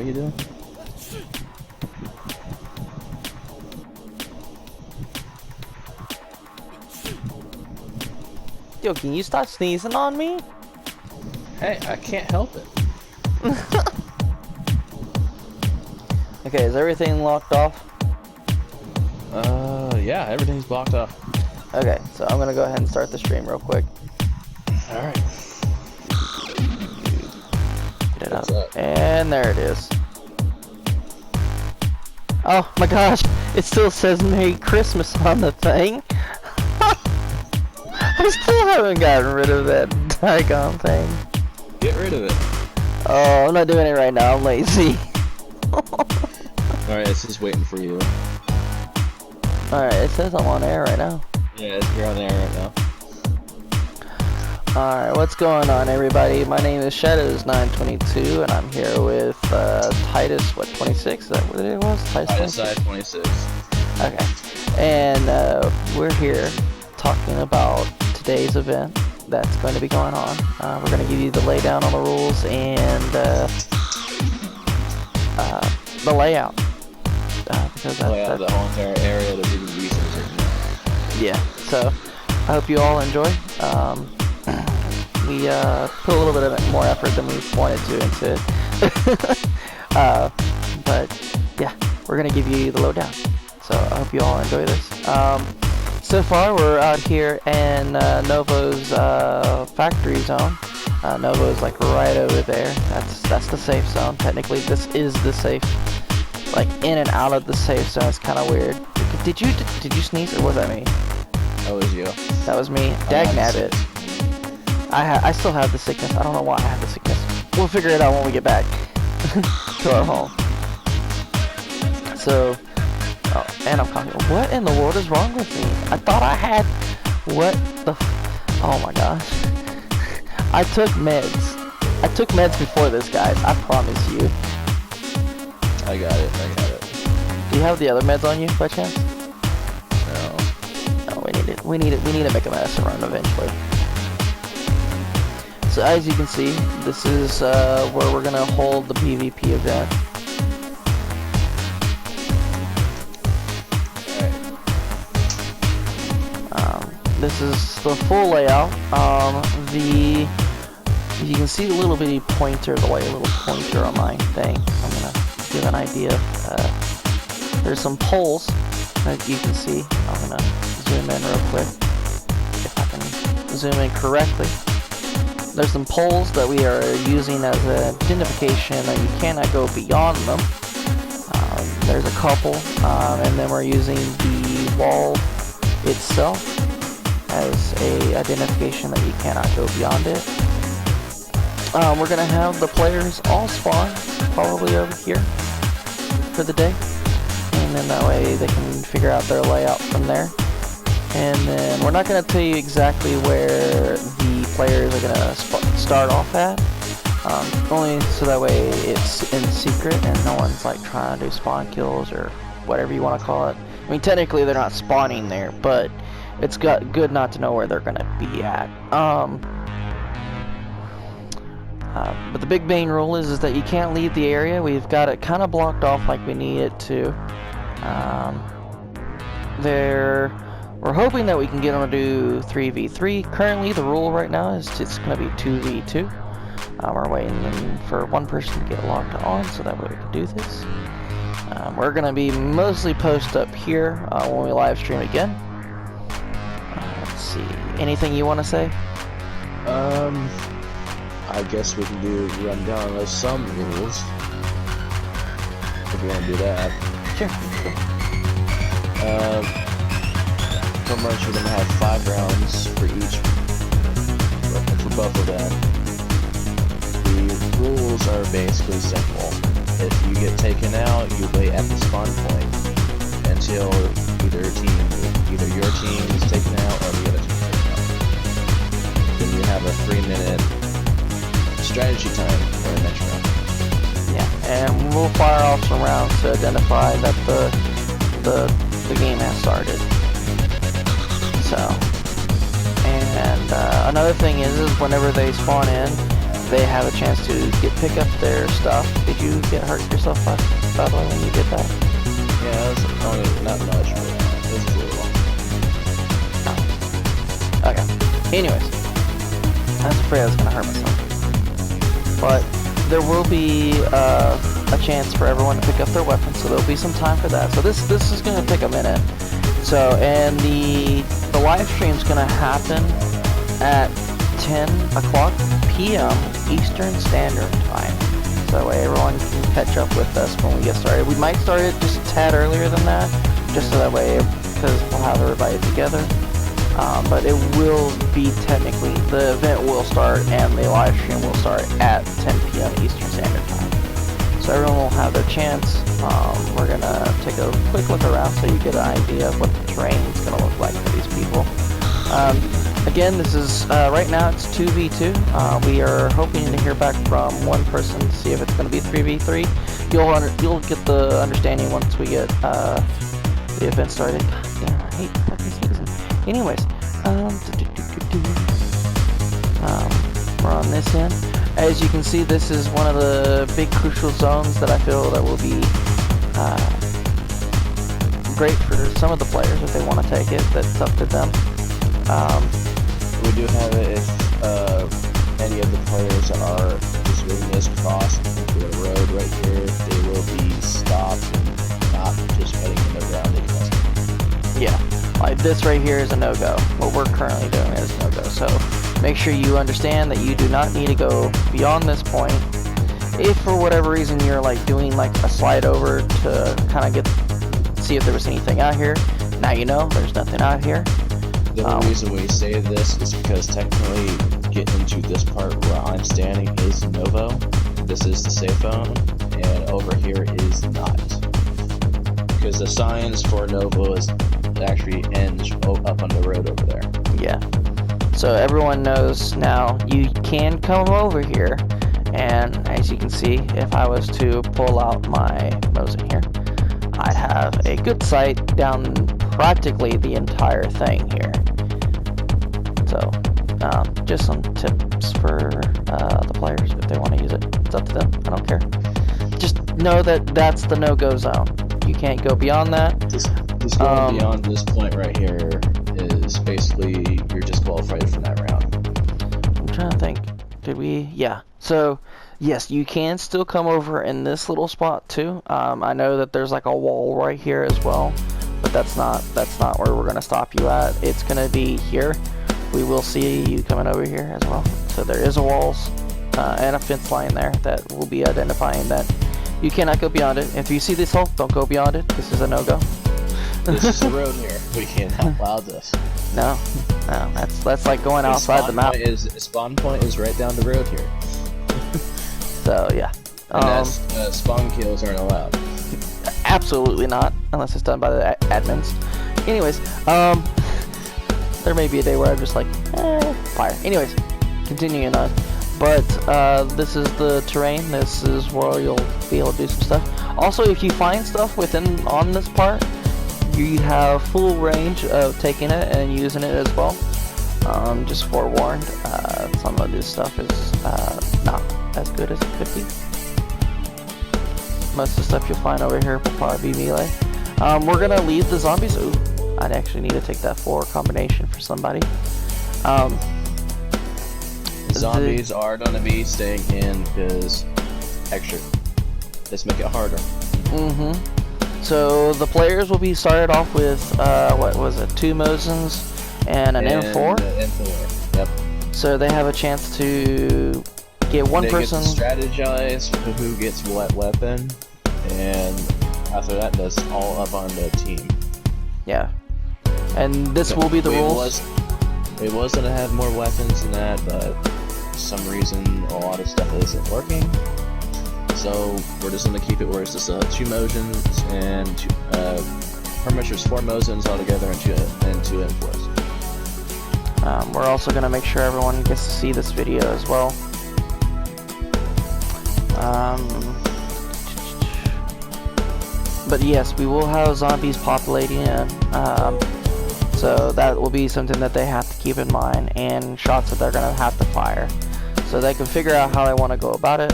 what you doing? Yo, can you stop sneezing on me? Hey, I can't help it. Okay, is everything locked off? Yeah, everything's blocked off. Okay, so I'm gonna go ahead and start the stream real quick. Alright. Get it What's up. up? And there it is. Oh my gosh, it still says Merry Christmas on the thing. I still haven't gotten rid of that daggone thing. Get rid of it. Oh, I'm not doing it right now, I'm lazy. Alright, it's just waiting for you. Alright, it says I'm on air right now. Yeah, you're on there right now. Alright, what's going on everybody? My name is Shadows922 and I'm here with Titus, what, 26? Is that what it was? Titus 26. Okay. And we're here talking about today's event that's going to be going on. We're going to give you the laydown on the rules and the layout. Because The whole entire area that we can research. Yeah, so I hope you all enjoy. We put a little bit of more effort than we wanted to into it. But yeah, we're going to give you the lowdown. So I hope you all enjoy this. So far we're out here in Novo's factory zone. Novo's like right over there. That's the safe zone. Technically this is the safe. Like in and out of the safe zone is kind of weird. Did you sneeze or was that me? That was you. That was me. Dagnabbit. I still have the sickness. I don't know why I have the sickness. We'll figure it out when we get back to our home. So, oh, and I'm coughing. What in the world is wrong with me? I thought I had, what the, oh my gosh. I took meds. I took meds before this, guys. I promise you. I got it. Do you have the other meds on you, by chance? No. No, we need to make a medicine run eventually. So as you can see, this is where we're gonna hold the PvP event. This is the full layout. You can see the little bitty pointer, the white little pointer on my thing. I'm gonna give an idea. There's some poles that you can see. I'm gonna zoom in real quick if I can zoom in correctly. There's some poles that we are using as an identification that you cannot go beyond them. There's a couple, and then we're using the wall itself as a identification that you cannot go beyond it. We're gonna have the players all spawn probably over here for the day, and then that way they can figure out their layout from there. And then we're not going to tell you exactly where the players are going to start off at, only so that way it's in secret and no one's like trying to do spawn kills or whatever you want to call it. I mean, technically they're not spawning there, but it's good not to know where they're going to be at. But the big main rule is that you can't leave the area. We've got it kind of blocked off like we need it to. We're hoping that we can get them to do 3v3. Currently, the rule right now is it's going to be 2v2. We're waiting for one person to get logged on so that way we can do this. We're going to be mostly post up here when we live stream again. Let's see. Anything you want to say? I guess we can run down some rules. If you want to do that. Sure. Pretty much we're going to have 5 rounds for each, for both of them. The rules are basically simple. If you get taken out, you wait at the spawn point until either your team is taken out or the other team is taken out. Then you have a 3-minute strategy time for the next round. Yeah, and we'll fire off some rounds to identify that the game has started. So, and another thing is whenever they spawn in, they have a chance to pick up their stuff. Did you get hurt yourself by the way when you did that? Yeah, it was only not much, but it was a little. Okay. Anyways, I was afraid I was gonna hurt myself. But there will be a chance for everyone to pick up their weapons, so there'll be some time for that. So this is gonna take a minute. So and the live stream's gonna happen at 10 o'clock p.m. Eastern Standard Time. So that way everyone can catch up with us when we get started. We might start it just a tad earlier than that, just so that way, because we'll have everybody together. But it will be technically, the event will start and the live stream will start at 10 p.m. Eastern Standard Time. So everyone will have their chance. We're going to take a quick look around so you get an idea of what the terrain is going to look like for these people. Again, this is, right now it's 2v2. We are hoping to hear back from one person to see if it's going to be 3v3. You'll get the understanding once we get the event started. God damn, I hate fucking sneezing. Anyways, we're on this end. As you can see, this is one of the big crucial zones that I feel that will be great for some of the players if they want to take it. That's up to them. We do have it if any of the players are just making this cross into the road right here, they will be stopped and not participating in the round. Yeah, like this right here is a no-go. What we're currently doing is no-go. So make sure you understand that you do not need to go beyond this point. If for whatever reason you're like doing like a slide over to kind of see if there was anything out here, now you know there's nothing out here. The only reason we say this is because technically getting into this part where I'm standing is Novo. This is the safe zone, and over here is not. Because the signs for Novo is actually ends up on the road over there. Yeah. So everyone knows now you can come over here, and as you can see, if I was to pull out my Mosin here, I'd have a good sight down practically the entire thing here. So, just some tips for the players if they want to use it. It's up to them. I don't care. Just know that that's the no-go zone. You can't go beyond that. Just going beyond this point right here is basically you're disqualified from that round. I'm trying to think. Did we? Yeah. So, yes, you can still come over in this little spot too. I know that there's like a wall right here as well, but that's not where we're gonna stop you at. It's gonna be here. We will see you coming over here as well. So there is a walls and a fence line there that will be identifying that you cannot go beyond it. If you see this hole, don't go beyond it. This is a no-go. This is the road here. We cannot allow this. No, that's like going outside the map. Spawn point is right down the road here. So yeah. And spawn kills aren't allowed. Absolutely not, unless it's done by the admins. Anyways, there may be a day where I'm just like, fire. Anyways, continuing on. But this is the terrain. This is where you'll be able to do some stuff. Also, if you find stuff on this part, you have full range of taking it and using it as well. Just forewarned, some of this stuff is not as good as it could be. Most of the stuff you'll find over here will probably be melee. We're gonna leave the zombies. Ooh, I'd actually need to take that 4 combination for somebody. Zombies are gonna be staying in because extra. Let's make it harder. So the players will be started off with what was it? 2 Mosins and an M4. M4. Yep. So they have a chance to get one person. Get to strategize who gets what weapon, and after that, that's all up on the team. Yeah. And this will be the rules. We was gonna have more weapons than that, but for some reason a lot of stuff isn't working. So we're just gonna keep it where it's just 2 Mosins and pretty much there's 4 Mosins altogether and 2 M4s. We're also gonna make sure everyone gets to see this video as well. But yes, we will have zombies populating in. So that will be something that they have to keep in mind, and shots that they're gonna have to fire. so they can figure out how they want to go about it.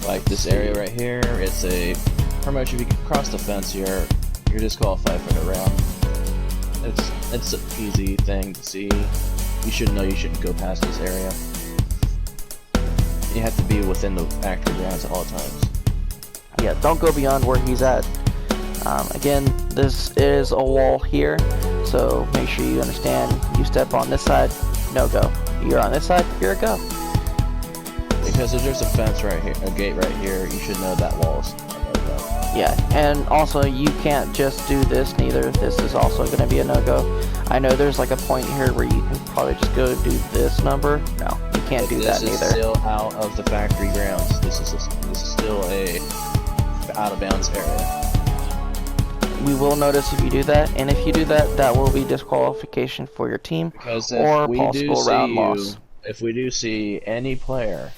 Like this area right here, it's a pretty much if you cross the fence here, you're disqualified for the round. It's an easy thing to see. You should know you shouldn't go past this area. You have to be within the factory grounds at all times. Yeah, don't go beyond where he's at. Again, this is a wall here, so make sure you understand. You step on this side, no go. You're on this side, you're a go. Because if there's a fence right here, a gate right here, you should know that wall's no-go. Yeah, and also you can't just do this neither. This is also going to be a no-go. I know there's like a point here where you can probably just go do this number. No, you can't do that neither. This is still out of the factory grounds. This is still a out of bounds area. We will notice if you do that, and if you do that, that will be disqualification for your team Because or if we possible do round see loss. if we do see any player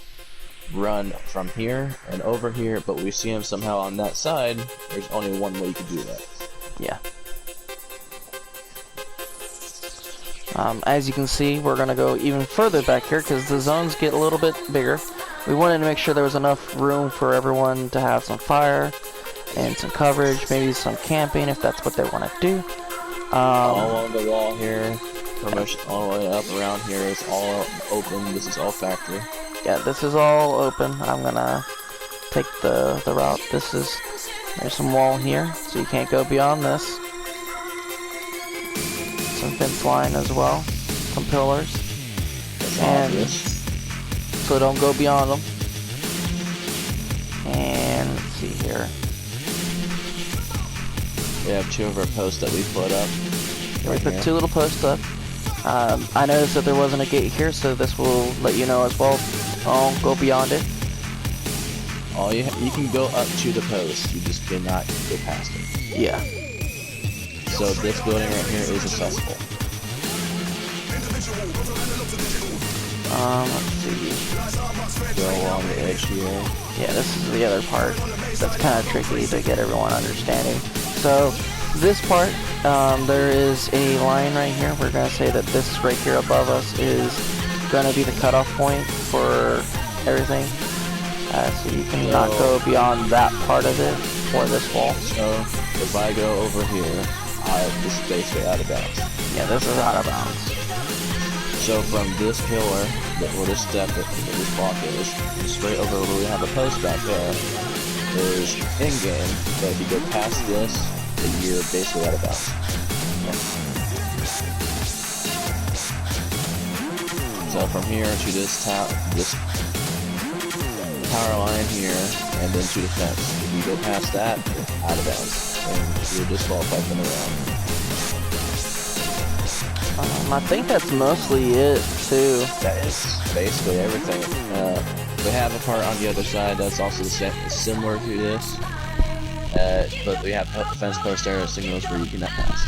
run from here and over here, but we see him somehow on that side, there's only one way you can do that. Yeah. As you can see, we're going to go even further back here because the zones get a little bit bigger. We wanted to make sure there was enough room for everyone to have some fire and some coverage, maybe some camping if that's what they want to do. All along the wall here, pretty much all the way up around here is all open. This is all factory. Yeah, this is all open. I'm going to take the route. There's some wall here, so you can't go beyond this. Some fence line as well, some pillars, That's and obvious. so don't go beyond them. And let's see here. We have two of our posts that we put up. We put two little posts up. I noticed that there wasn't a gate here, so this will let you know as well. Don't go beyond it. You can go up to the post, you just cannot go past it. Yeah. So this building right here is accessible. Let's see. Go along the edge here. Yeah, this is the other part that's kind of tricky to get everyone understanding. So this part, there is a line right here. We're going to say that this right here above us is going to be the cutoff point for everything. So you cannot go beyond that part of it or this wall. So if I go over here, this is basically out of bounds. Yeah, this is out of bounds. So from this pillar, or this step that this block is, straight over where we have a post back there, is in-game, but if you go past this, then you're basically out of bounds. So from here to this power line here, and then to the fence. If you go past that, out of bounds, and you're disqualified from the round. I think that's mostly it, too. That is basically everything. We have a part on the other side that's also similar to this, but we have fence post arrow signals where you cannot pass.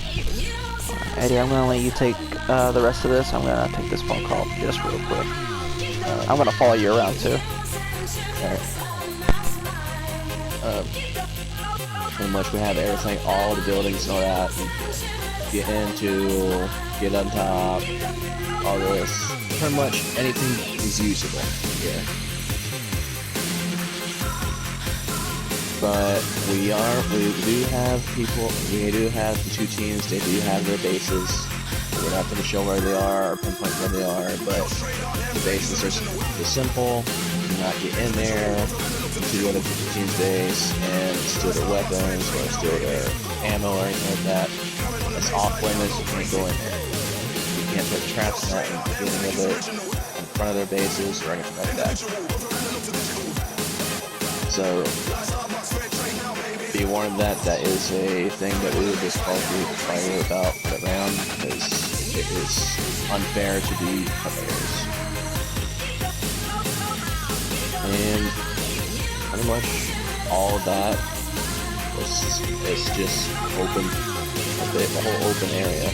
Eddie, I'm going to let you take the rest of this. I'm going to take this phone call just real quick. I'm going to follow you around, too. Alright. Pretty much we have everything, all the buildings and all that. Get into, get on top, all this. Pretty much anything is usable here. But we do have people, we do have the two teams, they do have their bases. We're not going to show where they are or pinpoint where they are, but the bases are simple. Do not get in there to the other team's base and steal their weapons or steal their ammo or anything like that. It's off limits, you can't go in there. You can't put traps in that in the beginning of it, in front of their bases or anything like that. So be warned that is a thing that we would disqualify about the round because it is unfair to the players. And pretty much all of that is just open, the whole open area.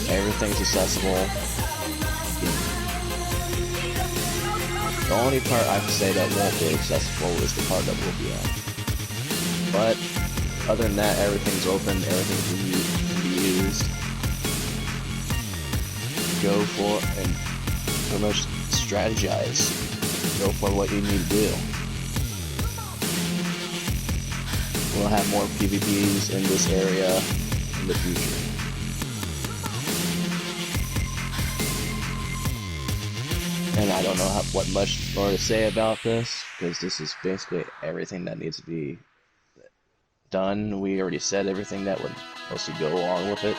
Everything's accessible. The only part I can say that won't be accessible is the part that we'll be on. But other than that, everything's open, everything can be used. Go for and pretty much strategize. Go for what you need to do. We'll have more PvPs in this area in the future. And I don't know what much more to say about this, because this is basically everything that needs to be done. We already said everything that would mostly go along with it.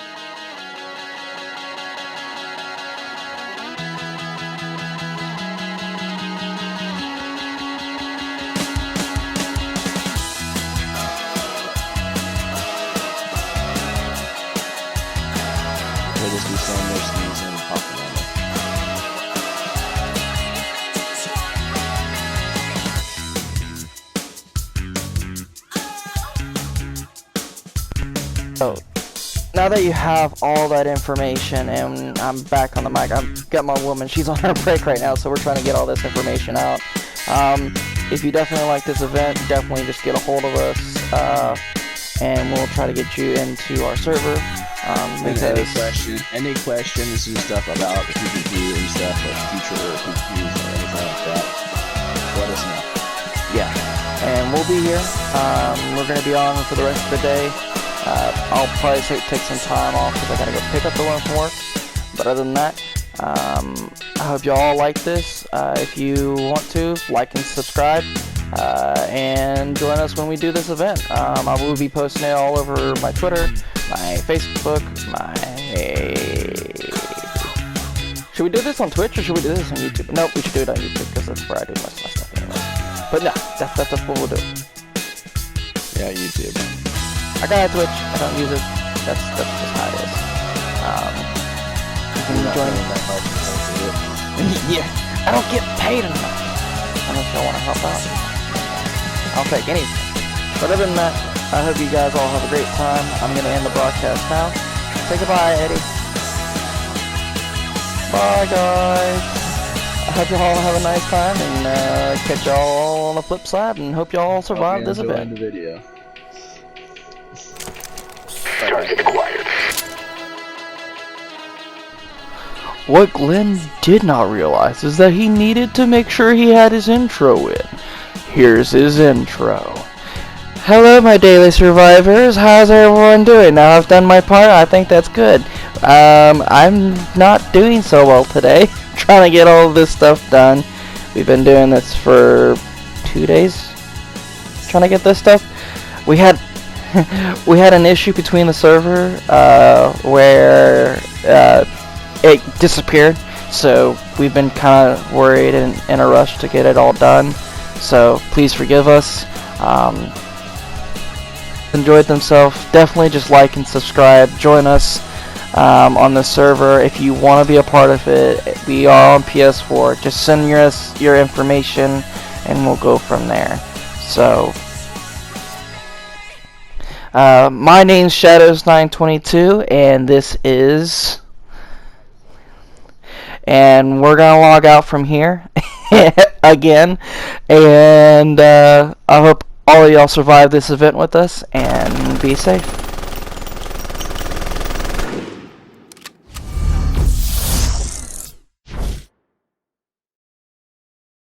We'll just be saying those things and talking on it. So, now that you have all that information, and I'm back on the mic, I've got my woman, she's on her break right now, so we're trying to get all this information out. If you definitely like this event, definitely just get a hold of us, and we'll try to get you into our server. Because any questions and stuff about the PvP and stuff, like future PvPs or anything like that, let us know. Yeah, and we'll be here. We're going to be on for the rest of the day. I'll probably take some time off because I gotta go pick up the one from work. But other than that, I hope y'all like this. If you want to, like and subscribe, and join us when we do this event. I will be posting it all over my Twitter, my Facebook, Should we do this on Twitch or should we do this on YouTube? No, we should do it on YouTube because that's where I do most of my stuff anyway. But no, that's what we'll do. Yeah, YouTube. I got a Twitch, I don't use it. That's just how it is. You can join me. Yeah, I don't get paid enough. Unless y'all want to help out. I'll take anything. But other than that, I hope you guys all have a great time. I'm going to end the broadcast now. Say goodbye, Eddie. Bye, guys. I hope you all have a nice time, and catch y'all on the flip side, and hope y'all survive this event. The video. Target acquired. What Glenn did not realize is that he needed to make sure he had his intro in. Here's his intro. Hello, my daily survivors. How's everyone doing? Now I've done my part. I think that's good. I'm not doing so well today. Trying to get all of this stuff done. We've been doing this for 2 days. Trying to get this stuff. We had an issue between the server where it disappeared, so we've been kind of worried and in a rush to get it all done. So please forgive us. Enjoyed themselves. Definitely just like and subscribe. Join us on the server if you want to be a part of it. We are on PS4. Just send your information, and we'll go from there. So. My name's Shadows922, and this is... And we're gonna log out from here again, and I hope all of y'all survive this event with us, and be safe.